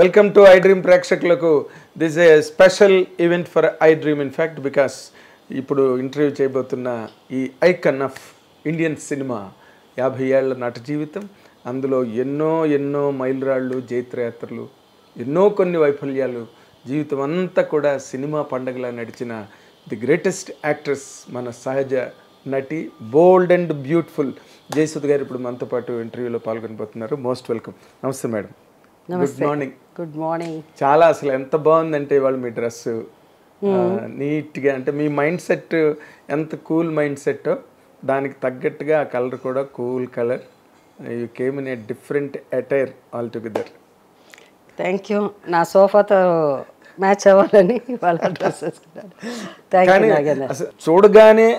Welcome to I dream ప్రేక్షకులకు. This A special event for I dream in fact because ఇప్పుడు interview చేయబోతున్న ఈ icon of Indian cinema 50 ఏళ్ల నట జీవితం, అందులో ఎన్నో మైలురాళ్ళు, జైత్రయాత్రలు, కొన్ని వైఫల్యాలు, జీవితం అంతా కూడా సినిమా పండగలా నడిచిన ది గ్రేటెస్ట్ యాక్ట్రెస్ మన సహజ నటి, బోల్డ్ అండ్ బ్యూటిఫుల్ జయసుధ గారు ఇప్పుడు మనతో పాటు ఇంటర్వ్యూలో పాల్గొనబోతున్నారు. Most welcome. నమస్తే madam. Good morning. Good morning. చాలా అసలు ఎంత బాగుందంటే ఇవాళ మీ డ్రెస్ నీట్గా, అంటే మీ మైండ్ సెట్ ఎంత కూల్ మైండ్ సెట్, దానికి తగ్గట్టుగా ఆ కలర్ కూడా cool colour. You came in a different attire all together. Thank you. నా సోఫాతో మ్యాచ్ అవ్వాలని వాళ్ళ డ్రెస్ వేసుకున్నాను. అసలు చూడగానే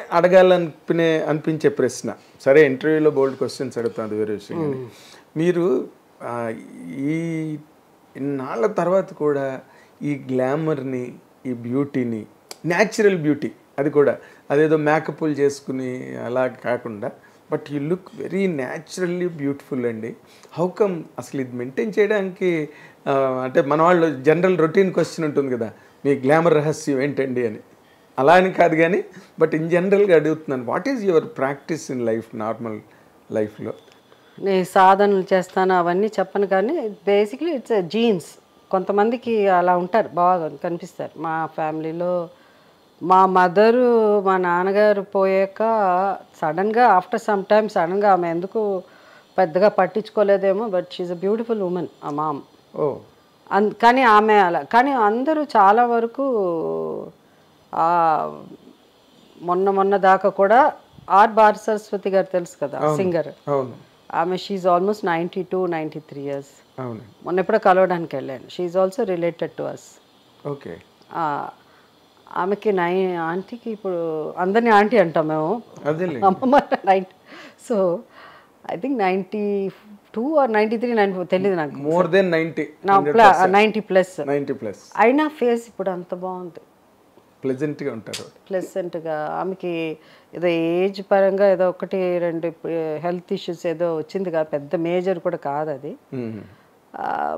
అనిపించే ప్రశ్న, సరే ఇంటర్వ్యూలో బోల్డ్ క్వశ్చన్స్ అడుగుతాను, అది వేరే విషయం. మీరు ఈ ఇన్నాళ్ళ తర్వాత కూడా ఈ గ్లామర్ని, ఈ బ్యూటీని, న్యాచురల్ బ్యూటీ, అది కూడా అదేదో మేకప్లు చేసుకుని అలా కాకుండా, but you look very naturally beautiful అండి. హౌ కమ్ అసలు ఇది మెయింటైన్ చేయడానికి? అంటే మన వాళ్ళు జనరల్ రొటీన్ క్వశ్చన్ ఉంటుంది కదా, మీ గ్లామర్ రహస్యం ఏంటండి అని. అలా అని కాదు కానీ, బట్ ఇన్ జనరల్గా అడుగుతున్నాను, what is your practice in life, normal లైఫ్లో? నేను సాధనలు చేస్తాను అవన్నీ చెప్పను, కానీ బేసిక్లీ ఇట్స్ జీన్స్. కొంతమందికి అలా ఉంటారు, బాగా కనిపిస్తారు. మా ఫ్యామిలీలో మా మదరు, మా నాన్నగారు పోయాక సడన్గా ఆఫ్టర్ సమ్ టైమ్ సడన్గా ఆమె ఎందుకు పెద్దగా పట్టించుకోలేదేమో, but she's a beautiful woman ఆ మామ్. కానీ ఆమె అలా, కానీ అందరూ చాలా వరకు మొన్న దాకా కూడా ఆర్ బార్ సరస్వతి గారు తెలుసు కదా, సింగర్. ఆమె షీఈ్ ఆల్మోస్ట్ 92-93 years. మొన్న ఎప్పుడో కలవడానికి వెళ్ళాను. She also related to us. Okay. ఆమెకి ఆంటీకి ఇప్పుడు అందరినీ ఆంటీ అంటాం మేము, అమ్మమ్మ. సో ఐ థింక్ 92 or 93, 94 తెలియదు నాకు. More than 90, 90+. అయినా ఫేస్ ఇప్పుడు అంత బాగుంది, ప్లెజెంట్గా ఉంటారు, ప్లెజెంట్గా. ఆమెకి ఏదో ఏజ్ పరంగా ఏదో 1-2 హెల్త్ ఇష్యూస్ ఏదో వచ్చింది కదా, పెద్ద మేజర్ కూడా కాదు అది,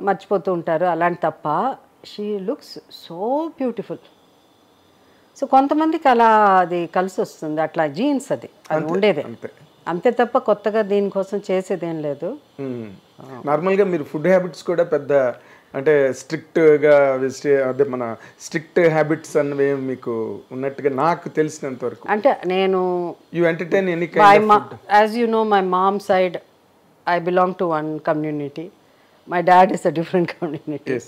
మర్చిపోతూ ఉంటారు అలాంటి తప్ప. She looks so beautiful. So కొంతమందికి అలా అది కలిసి వస్తుంది, అట్లా జీన్స్ అది ఉండేదే అంతే తప్ప కొత్తగా దీనికోసం చేసేదేం లేదు. నార్మల్గా మీరు ఫుడ్ హ్యాబిట్స్ కూడా పెద్ద, అంటే స్ట్రిక్ట్గా అదే మన స్ట్రిక్ట్ హ్యాబిట్స్ అన్నవి మీకు ఉన్నట్టుగా నాకు తెలిసినంత వరకు. అంటే నేను you entertain any kind of food? As you know, my mom side I belong to one community, my dad is a different community.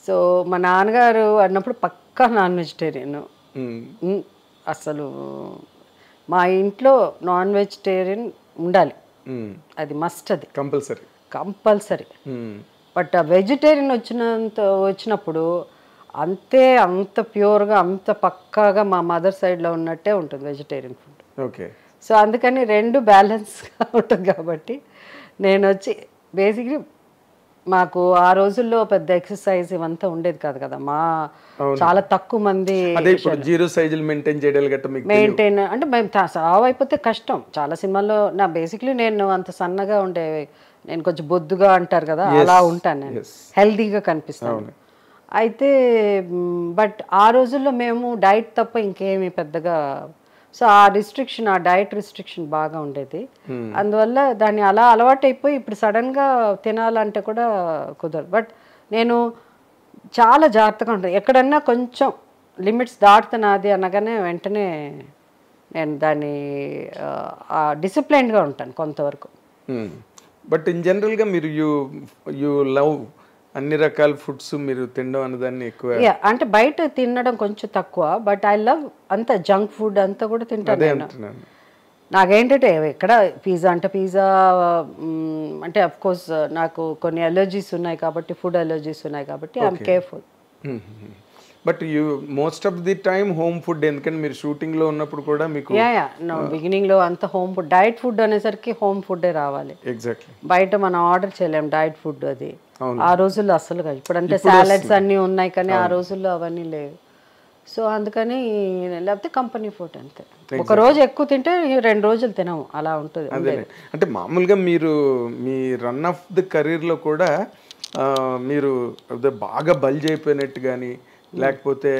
So మా నాన్నగారు అన్నప్పుడు పక్కా నాన్ వెజిటేరియన్. అసలు మా ఇంట్లో నాన్ వెజిటేరియన్ ఉండాలి, అది మస్ట్, అది కంపల్సరీ. బట్ ఆ వెజిటేరియన్ వచ్చినప్పుడు అంత ప్యూర్గా, అంత పక్కాగా మా మదర్ సైడ్లో ఉన్నట్టే ఉంటుంది వెజిటేరియన్ ఫుడ్. ఓకే. సో అందుకని రెండు బ్యాలెన్స్గా ఉంటుంది కాబట్టి నేను వచ్చి బేసిక్లీ, మాకు ఆ రోజుల్లో పెద్ద ఎక్సర్సైజ్ ఇవంతా ఉండేది కాదు కదా, చాలా తక్కువ మంది మెయింటైన్. అంటే మేము సావ్ అయిపోతే కష్టం. చాలా సినిమాల్లో నా బేసిక్లీ నేను అంత సన్నగా ఉండే, నేను కొంచెం బొద్దుగా అంటారు కదా, అలా ఉంటాను, నేను హెల్దీగా కనిపిస్తాను. అయితే బట్ ఆ రోజుల్లో మేము డైట్ తప్ప ఇంకేమీ పెద్దగా, సో ఆ డైట్ రిస్ట్రిక్షన్ బాగా ఉండేది. అందువల్ల దాన్ని అలా అలవాటు అయిపోయి ఇప్పుడు సడన్గా తినాలంటే కూడా కుదరదు. బట్ నేను చాలా జాగ్రత్తగా ఉంటాను. ఎక్కడన్నా కొంచెం లిమిట్స్ దాటుతున్నది అనగానే వెంటనే నేను దాన్ని డిసిప్లైన్గా ఉంటాను కొంతవరకు. బట్ ఇన్ జనరల్గా మీరు యూ లవ్ అన్ని రకాల ఫుడ్స్ మీరు తినడం అన్నదాన్ని ఎక్కువ, అంటే బయట తినడం కొంచెం తక్కువ, బట్ ఐ లవ్ అంత జంక్ ఫుడ్ అంతా కూడా తింటాను. నాకేంటంటే ఎక్కడ పిజ్జా అంటే అఫ్ కోర్స్ నాకు కొన్ని అలర్జీస్ ఉన్నాయి కాబట్టి, ఫుడ్ అలర్జీస్ ఉన్నాయి కాబట్టి I'm careful. But you most of the time home food, ఎందుకంటే మీరు షూటింగ్లో ఉన్నప్పుడు కూడా మీకు బిగినింగ్లో అంత హోమ్ ఫుడ్, డైట్ ఫుడ్ అనేసరికి హోమ్ ఫుడ్డే రావాలి. ఎగ్జాక్ట్లీ. బయట మనం ఆర్డర్ చేయలేం డైట్ ఫుడ్, అది ఆ రోజుల్లో అసలు కాదు. ఇప్పుడు అంటే సాలడ్స్ అన్నీ ఉన్నాయి కానీ ఆ రోజుల్లో అవన్నీ లేవు. సో అందుకని, లేకపోతే కంపెనీ ఫుడ్ అంతే. ఒక రోజు ఎక్కువ తింటే 2 రోజులు తినము, అలా ఉంటుంది. అంటే మామూలుగా మీరు మీ రన్ ఆఫ్ ది కెరీర్లో కూడా మీరు అదే బాగా బల్జ్ అయిపోయినట్టు కానీ లేకపోతే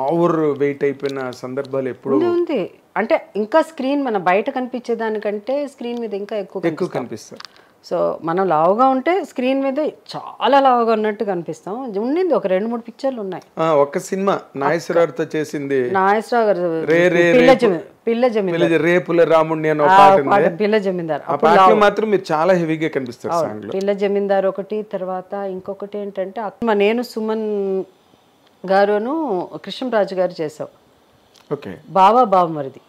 ఓవర్ వెయిట్ అయిపోయిన సందర్భాలు ఎప్పుడు ఉంది అంటే ఇంకా స్క్రీన్ మన బయట కనిపించే దానికంటే స్క్రీన్ మీద ఇంకా ఎక్కువ కనిపిస్తారు. సో మనం లావుగా ఉంటే స్క్రీన్ మీద చాలా లావుగా ఉన్నట్టు కనిపిస్తాం. ఉండింది ఒక 2-3 పిక్చర్లు ఉన్నాయి. ఒక సినిమా నాగేశ్వరరావుతో చేసింది, నాగేశ్వరరావు గారు పిల్ల జమీందార్, రేపుల రాముడిని అని ఒక పాట ఉంది. పిల్ల జమీందార్ ఆ పాటలో మాత్రం మీరు చాలా హెవీగా కనిపిస్తారు సాంగ్ లో. పిల్ల జమీందార్ ఒకటి, తర్వాత ఇంకొకటి ఏంటంటే నేను సుమన్ గారును కృష్ణరాజు గారు చేసాం. ఓకే, బావమరిది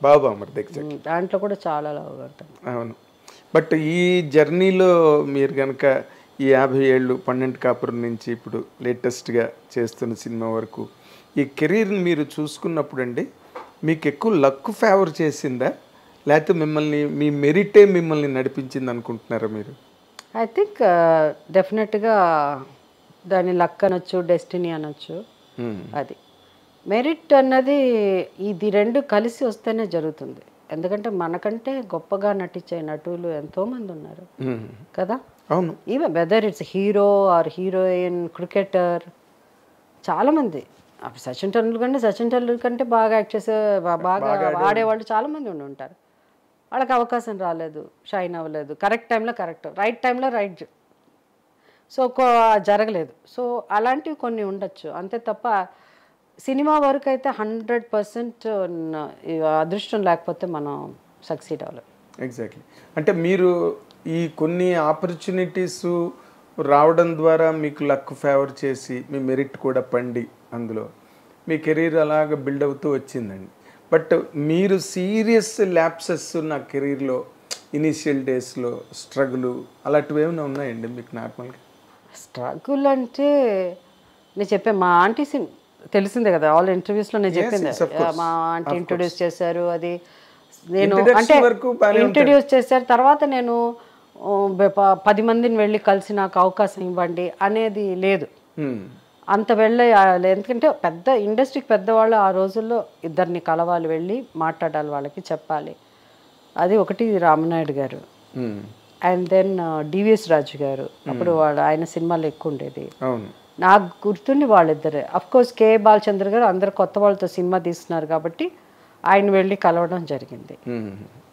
దాంట్లో కూడా చాలా లావుగా ఉంటాం. అవును. బట్ ఈ జర్నీలో మీరు కనుక ఈ 50 ఏళ్ళు 12 కాపురం నుంచి ఇప్పుడు లేటెస్ట్గా చేస్తున్న సినిమా వరకు ఈ కెరీర్ని మీరు చూసుకున్నప్పుడు అండి, మీకు ఎక్కువ లక్ ఫేవర్ చేసిందా లేకపోతే మిమ్మల్ని మీ మెరిటే మిమ్మల్ని నడిపించింది అనుకుంటున్నారా మీరు? ఐ థింక్ డెఫినెట్గా దాన్ని లక్ అనొచ్చు, డెస్టినీ అనొచ్చు. అది మెరిట్ అన్నది ఇది రెండు కలిసి వస్తేనే జరుగుతుంది. ఎందుకంటే మనకంటే గొప్పగా నటించే నటులు ఎంతోమంది ఉన్నారు కదా. అవును. Even whether it's hero or heroine, cricketer, చాలామంది. సచిన్ టెండూల్కర్ కంటే బాగా యాక్ట్ చేసే బాగా ఆడేవాళ్ళు చాలామంది ఉండి ఉంటారు. వాళ్ళకి అవకాశం రాలేదు, షైన్ అవ్వలేదు, కరెక్ట్ టైంలో రైట్ టైంలో రైట్, సో జరగలేదు. సో అలాంటివి కొన్ని ఉండొచ్చు అంతే తప్ప సినిమా వరకు అయితే 100% అదృష్టం లేకపోతే మనం సక్సీడ్ అవ్వలేం. ఎగ్జాక్ట్లీ. అంటే మీరు ఈ కొన్ని ఆపర్చునిటీస్ రావడం ద్వారా మీకు లక్ ఫేవర్ చేసి మీ మెరిట్ కూడా పండి అందులో మీ కెరీర్ అలాగ బిల్డ్ అవుతూ వచ్చిందండి. బట్ మీరు సీరియస్ ల్యాప్సెస్ నా కెరీర్లో ఇనీషియల్ డేస్లో స్ట్రగుల్ అలాంటివి ఏమైనా ఉన్నాయండి మీకు? నార్మల్గా స్ట్రగుల్ అంటే నేను చెప్పే మా ఆంటీ తెలిసిందే కదా, ఆల్ ఇంటర్వ్యూస్లో నేను చెప్పింది. మా ఆంటీ ఇంట్రొడ్యూస్ చేశారు, అది నేను అంటే ఇంట్రొడ్యూస్ చేశారు. తర్వాత నేను 10 మందిని వెళ్ళి కలిసి నాకు అవకాశం ఇవ్వండి అనేది లేదు, అంత వెళ్ళే. ఎందుకంటే పెద్ద ఇండస్ట్రీకి పెద్దవాళ్ళు ఆ రోజుల్లో ఇద్దరిని కలవాలి, వెళ్ళి మాట్లాడాలి, వాళ్ళకి చెప్పాలి. అది ఒకటి రామనాయుడు గారు, అండ్ దెన్ డివిఎస్ రాజు గారు. అప్పుడు ఆయన సినిమాలు ఎక్కువ ఉండేది. నాకు గుర్తుండి వాళ్ళిద్దరే. అఫ్కోర్స్ కే బాలచంద్ర గారు అందరు కొత్త వాళ్ళతో సినిమా తీస్తున్నారు కాబట్టి ఆయన వెళ్ళి కలవడం జరిగింది.